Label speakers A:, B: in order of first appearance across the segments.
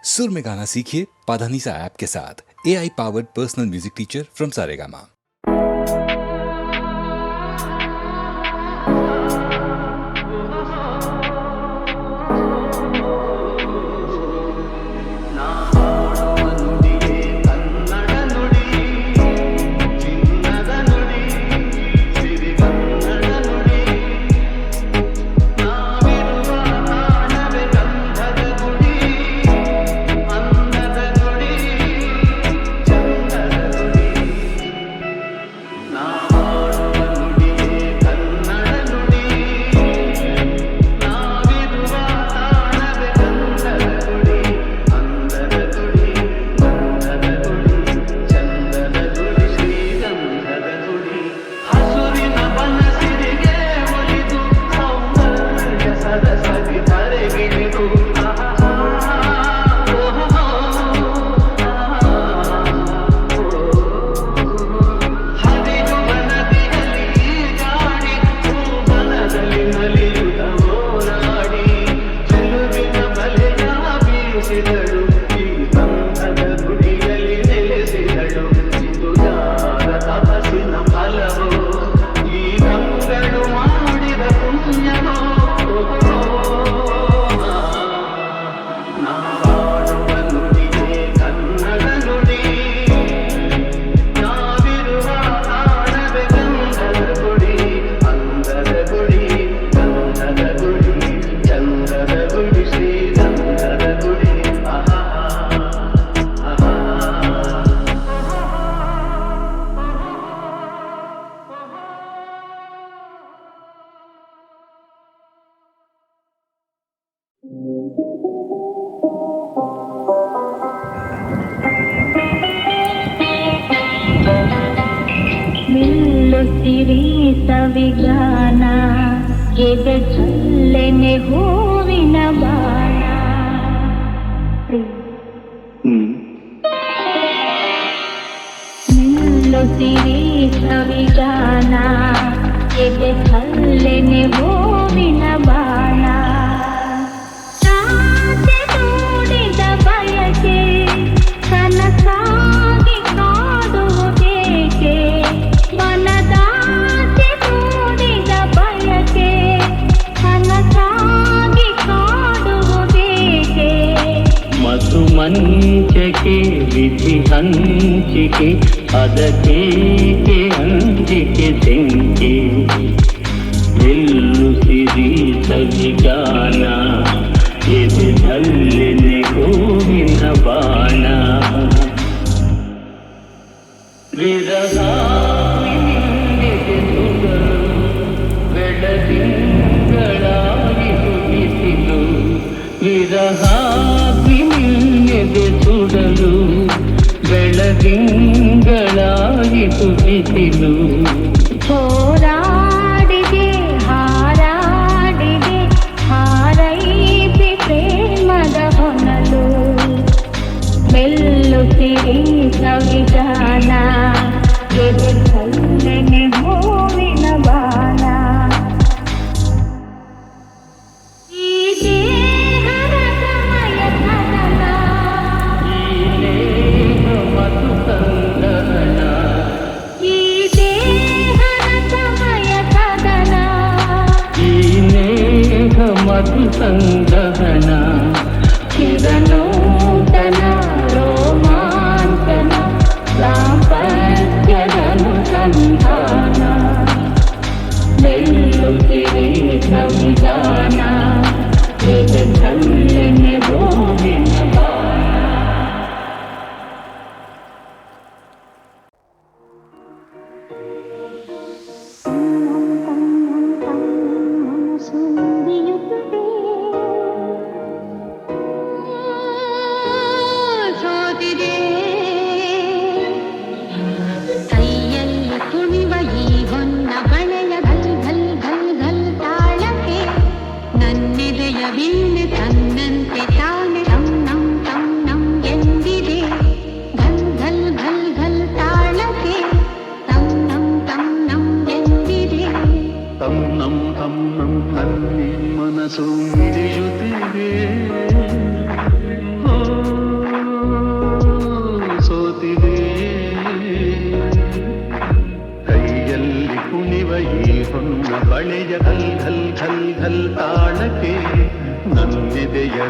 A: सुर में गाना सीखिए पाधानीसा ऐप के साथ। AI powered personal music teacher from Saregama.
B: ಸಿರಿ ಸವಿಗಾನ ಎದೆ ಚಲ್ಲೆನೆ ಹೂವಿನ ಬಾಣ. ನಿಲ್ಲು ಸಿರಿ ಸವಿಗಾನ ಎದೆ ಚಲ್ಲೆನೆ ಹೂವಿನ ಬಾಣ. ರಾತೆ ನೋಡಿದ ಬಯಕೆ ಕನಸಾಗಿ ಕಾಡುವುದೇಕೆ. ಮನದಾಸೆ ನೋಡಿದ ಬಯಕೆ ಕನಸಾಗಿ ಕಾಡುವುದೇಕೆ.
C: ಮಧು ಮಂಚಕೆ ವಿಧಿ ಹಂಚಿಕೆ ಅದಕ್ಕೇಕೆ ಅಂಜಿಕೆ ತೆಂಕೆ. ಎಲ್ಲು ಸಿರಿ ಸವಿಗಾನ ಎದೆ ಧಲ್ಲೆನೆ ಹೂವಿನ ಬಾಣ. ವಿರಹ ಬೆಳದಿಂಗಳಾಗಿ ಹುಟ್ಟಿಸಿಲು. ವಿರಹಾಗ್ನಿ ನಿನ್ನೆದೆ ಸುಡಲು ಬೆಳದಿಂಗಳಾಗಿ ಹುಟ್ಟಿಸಿಲು.
B: ಹೋರಾಡಿದೆ ಹಾರಾಡಿದೆ ಹಾರೈಸಿ ಪ್ರೇಮದ ಹೊನಲು. ಮೆಲ್ಲು ಸಿರಿ ಸವಿಗಾನ ಎದೆ ಚಲ್ಲೆನೆ ಹೂವಿನ ಬಾಣ. ಈ ದೇಹದ ಸಮಯ ಕದನ
C: ಈ ನೇಹ ಮಧು ಸಂದನ.
B: ಈ ದೇಹದ ಸಮಯ ಕದನ
C: ಈ ನೇಹ ಮಧು ಸಂದನ.
B: ಚಿರನೂತನ ರೋಮಾಂಚನ ದಾಂಪತ್ಯದನು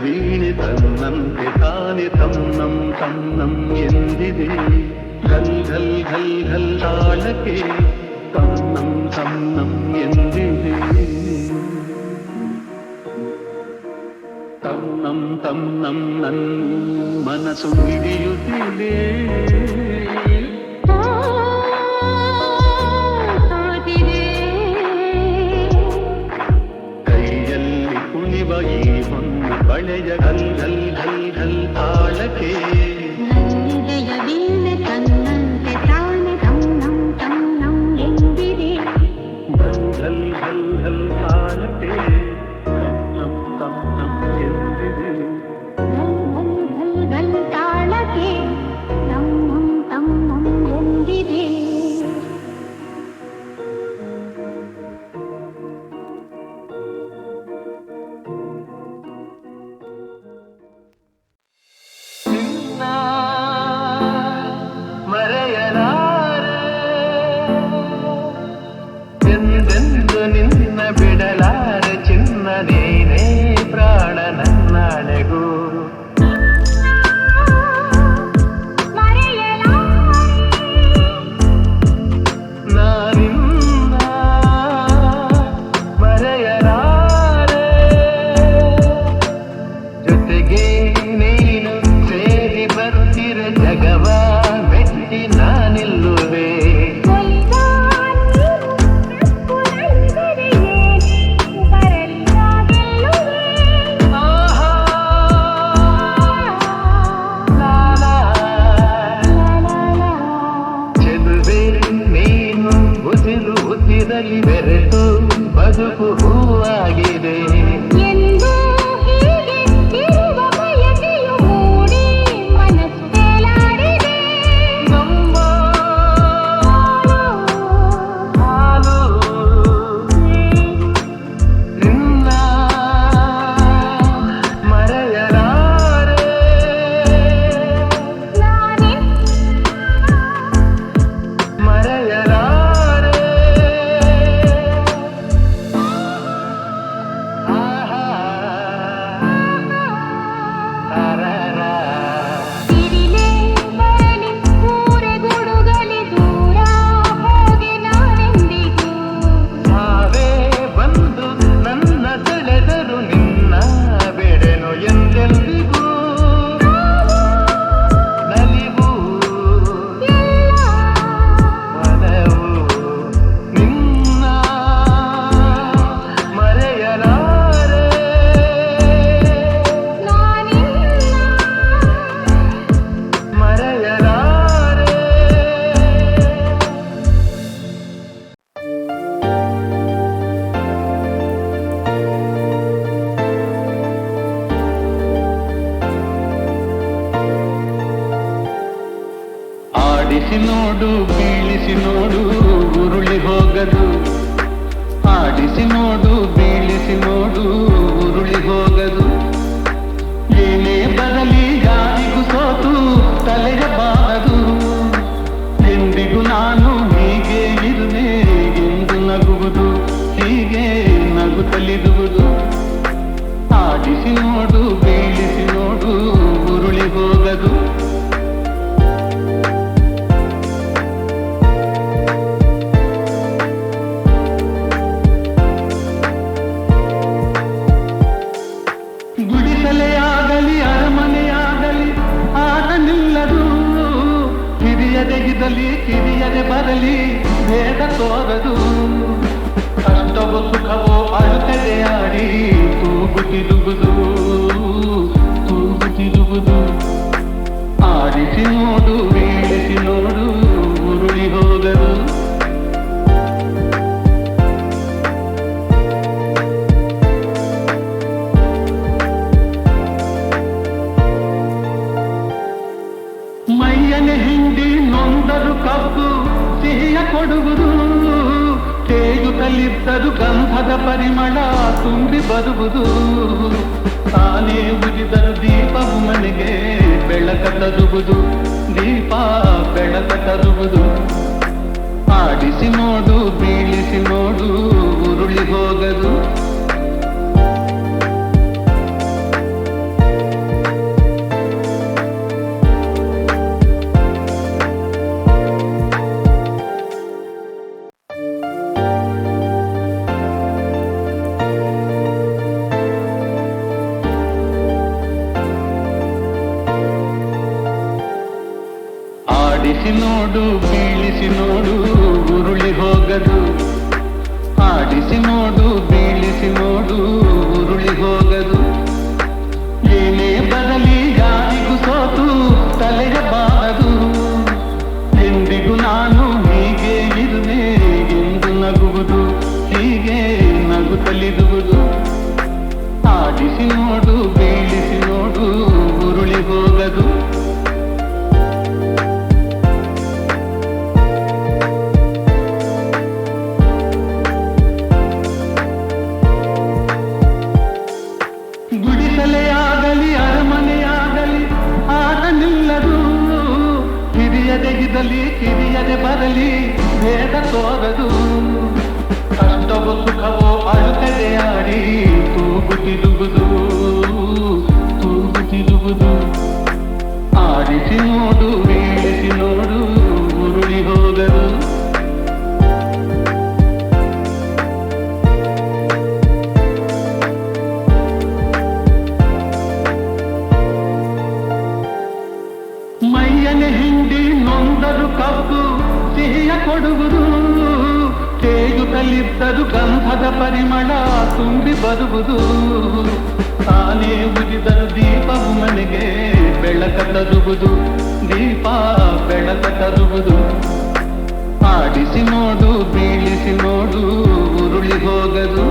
C: ವೀಣೆ ತನ್ನಂತೆ ತಾನೆ ತನ್ನಂ ತನ್ನಂ ಎಂದಿದೆ ಘಲ್ ಘಲ್ ಘಲ್ ಘಲ್ ತಾಳಕ್ಕೆ ತನ್ನಂ ತನ್ನಂ ಎಂದಿದೆ ತನ್ನಂ ತನ್ನಂ ನನ್ ಮನಸ್ಸು ಹಿಡಿಯುತ್ತಿದೆ ಕೈಯಲ್ಲಿ ಕುಣಿವ ಈ ಹೊನ್ನ ಬಳೆಯ ಘಲ್ ಘಲ್ ಘಲ್ ಘಲ್ ತಾಳಕ್ಕೆ
B: ತನ್ನಂತೆ ತಾನೆ ತನ್ನಂ ತನ್ನಂ ಎಂದಿದೆ
C: ಘಲ್ ಘಲ್ ಘಲ್ ಘಲ್ ತಾಳಕ್ಕೆ ತನ್ನಂ ತನ್ನಂ ಎಂದಿದೆ
B: ಗಲ್ ತಾಳಕ್ಕೆ ತಮ್ಮಂ ತಮ್ಮಂ ಎಂದಿದೆ
C: ಮರೆಯಲಾರೆ ಎಂದೆಂದು ನಿನ್ನ ಬಿಡಲಾರೆ ಚಿನ್ನ ನೀನೇ ಪ್ರಾಣ ನನ್ನಾಳೆಗೂ ನಾನಿನ್ನ ಮರೆಯಲಾರೆ ಜೊತೆಗೆ ನೀನು ಸೇರಿ ಬರ್ತಿರ ಜಗವ ಮೆಟ್ಟಿ ನಾನಿಲ್ಲುವೆ ಚೆಲುವೆ ನೀನು ಉಸಿರು ಉಸಿರಲಿ ಬೆರೆತು ಬದುಕು ಹೂವಾಗಿದೆ
B: ಎಂದು ಹೀಗೆ ಇರುವ ಬಯಕೆಯು ಮೂಡಿ ಮನಸ್ಸು ತೇಲಾಡಿದೆ
C: ನಮ್ಮ ಹಾಲು ನಿನ್ನ ಮರೆಯಲಾರೆ ಮರೆಯಲಾರೆ ಆಹಾ ತಾರಾರಾ
B: ಸಿಡಿಲೇ ಬರಲಿ ಊರೆ ಗುಡುಗಲಿ ದೂರ ಹೋಗಿ ನಾನೆಂದಿಗೂ
C: ಸಾವೇ ಬಂದು ನನ್ನ ಸೆಳೆದರು ನಿನ್ನ ಬೆಳೆನು ಎಂದೆಂದಿಗೂ ನಲಿವು ಮನವು ನಿನ್ನ ಮರೆಯಲಾರೆ ಮರೆಯಲಾರೆ ಆಡಿಸಿ ನೋಡು ಬೀಳಿಸಿ ನೋಡು ಉರುಳಿ ಹೋಗದು ಆಡಿಸಿ ನೋಡು ಬೀಳಿಸಿ ನೋಡು ಉರುಳಿ ಹೋಗದು ಏನೇ ಬರಲಿ ಯಾರಿಗೂ ಸೋತು ತಲೆಯ ಬಾರದು ಎಂದಿಗೂ ನಾನು ಹೀಗೆ ಇರುವೆ ಎಂದು ನಗುವುದು ಹೀಗೆ ನಗುತ್ತಲಿರುವುದು ಆಡಿಸಿ ನೋಡು ಬೀಳಿಸಿ ನೋಡು ಉರುಳಿ ಹೋಗದು ಗುಡಿಸಲೆಯಾಗಲಿ ಅರಮನೆಯಾಗಲಿ ಆಟ ನಿಲ್ಲದು ಹಿರಿಯದೆಗಿದಲಿ ಕಿರಿಯದೆ ಬರಲಿ ಭೇದ ತೋರದು ಕಷ್ಟವೋ ಸುಖವೋ ಅಳುತ್ತದೆ ಆಡಿ ತೂಗುತ್ತಿರುವುದು ತೂಗುತ್ತಿರುವುದು ಆಡಿಸಿ ನೋಡು ಬೀಳಿಸಿ ನೋಡು ಉರುಳಿ ಹೋಗದು ಮೈಯನೆ ಹಿಂಡಿ ನೊಂದರು ಕಬ್ಬು ಸಿಹಿಯ ಕೊಡುವುದು ತೇಗುತ್ತಲಿದ್ದರು ಗಂಧದ ಪರಿಮಳ ತುಂಬಿ ಬರುವುದು ತಾನೇ ಉರಿದರು ದೀಪವು ಮನೆಗೆ ಬೆಳಕ ತರುವುದು ದೀಪ ಬೆಳಕ ತರುವುದು ಆಡಿಸಿ ನೋಡು ಬೀಳಿಸಿ ನೋಡು ಉರುಳಿ ಹೋಗದು ಆಡಿಸಿ ನೋಡು ಬೀಳಿಸಿ ನೋಡು ಉರುಳಿ ಹೋಗದು ಆಡಿಸಿ ನೋಡು ಬೀಳಿಸಿ ನೋಡು ಉರುಳಿ ಹೋಗದು ಏನೇ ಬರಲಿ ಯಾರಿಗೂ ಸೋತು ತಲೆಯಬಾರದು ಎಂದಿಗೂ ನಾನು ಹೀಗೆ ಇರುವೆ ಎಂದು ನಗುವುದು ಹೀಗೆ ನಗುತ್ತಲಿರುವುದು ಆಡಿಸಿ ನೋಡು ಬೀಳಿಸಿ ನೋಡು ಉರುಳಿ ಹೋಗದು ಗುಡಿಸಲೆಯಾಗಲಿ ಅರಮನೆಯಾಗಲಿ ಆಟ ನಿಲ್ಲದು ಹಿರಿಯದೆಗಿದಲಿ ಕಿರಿಯದೆ ಬರಲಿ ಭೇದ ತೋರದು ಕಷ್ಟವೋ ಸುಖವೋ ಅಳುತ್ತದೆ ಆಡಿ ತೂಗುತ್ತಿರುವುದು ತೂಗುತ್ತಿರುವುದು ಆಡಿಸಿ ನೋಡು ಬೀಳಿಸಿ ನೋಡು ಉರುಳಿ ಹೋಗದು ಮೈಯನೆ ಹಿಂಡಿ ನೊಂದರು ಕಬ್ಬು ಸಿಹಿಯ ಕೊಡುವುದು ತೇಗುತ್ತಲಿದ್ದರು ಗಂಧದ ಪರಿಮಳ ತುಂಬಿ ಬರುವುದು ತಾನೇ ಉರಿದರು ದೀಪವು ಮನೆಗೆ ಬೆಳಕ ತರುವುದು ದೀಪ ಬೆಳಕ ತರುವುದು ಆಡಿಸಿ ನೋಡು ಬೀಳಿಸಿ ನೋಡು ಉರುಳಿ ಹೋಗದು